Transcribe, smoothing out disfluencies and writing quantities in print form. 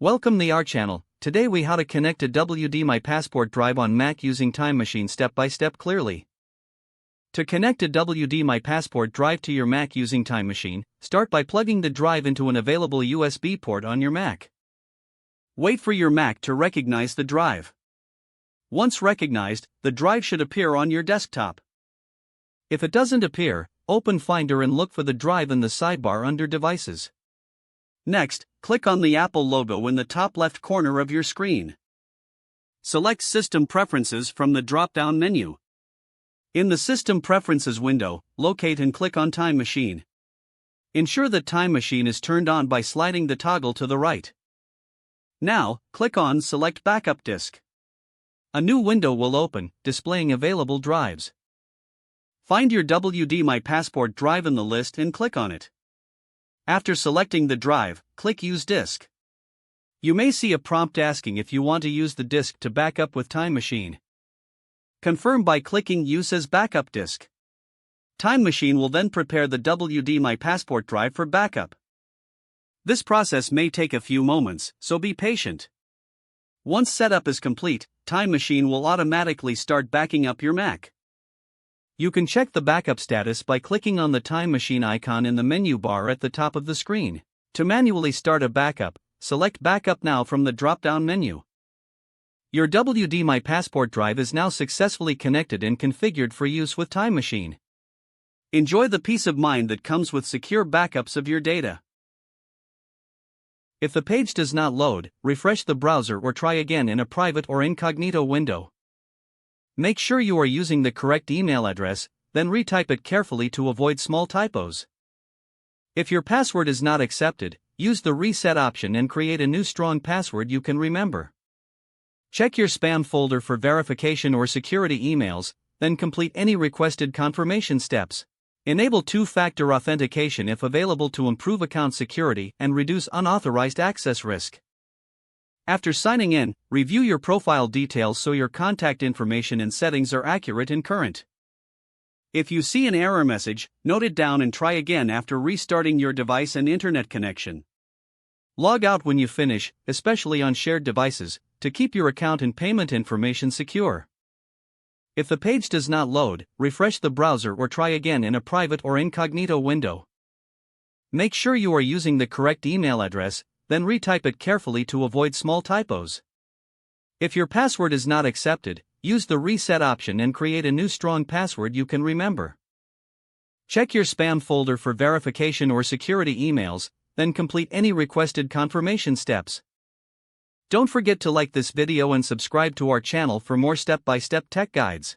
Welcome to our channel. Today we how to connect a WD My Passport drive on Mac using Time Machine step by step clearly. To connect a WD My Passport drive to your Mac using Time Machine, start by plugging the drive into an available USB port on your Mac. Wait for your Mac to recognize the drive. Once recognized, the drive should appear on your desktop. If it doesn't appear, open Finder and look for the drive in the sidebar under Devices. Next, click on the Apple logo in the top left corner of your screen. Select System Preferences from the drop-down menu. In the System Preferences window, locate and click on Time Machine. Ensure that Time Machine is turned on by sliding the toggle to the right. Now, click on Select Backup Disk. A new window will open, displaying available drives. Find your WD My Passport drive in the list and click on it. After selecting the drive, click Use Disk. You may see a prompt asking if you want to use the disk to back up with Time Machine. Confirm by clicking Use as Backup Disk. Time Machine will then prepare the WD My Passport drive for backup. This process may take a few moments, so be patient. Once setup is complete, Time Machine will automatically start backing up your Mac. You can check the backup status by clicking on the Time Machine icon in the menu bar at the top of the screen. To manually start a backup, select Backup Now from the drop-down menu. Your WD My Passport drive is now successfully connected and configured for use with Time Machine. Enjoy the peace of mind that comes with secure backups of your data. If the page does not load, refresh the browser or try again in a private or incognito window. Make sure you are using the correct email address, then retype it carefully to avoid small typos. If your password is not accepted, use the reset option and create a new strong password you can remember. Check your spam folder for verification or security emails, then complete any requested confirmation steps. Enable two-factor authentication if available to improve account security and reduce unauthorized access risk. After signing in, review your profile details so your contact information and settings are accurate and current. If you see an error message, note it down and try again after restarting your device and internet connection. Log out when you finish, especially on shared devices, to keep your account and payment information secure. If the page does not load, refresh the browser or try again in a private or incognito window. Make sure you are using the correct email address, then retype it carefully to avoid small typos. If your password is not accepted, use the reset option and create a new strong password you can remember. Check your spam folder for verification or security emails, then complete any requested confirmation steps. Don't forget to like this video and subscribe to our channel for more step-by-step tech guides.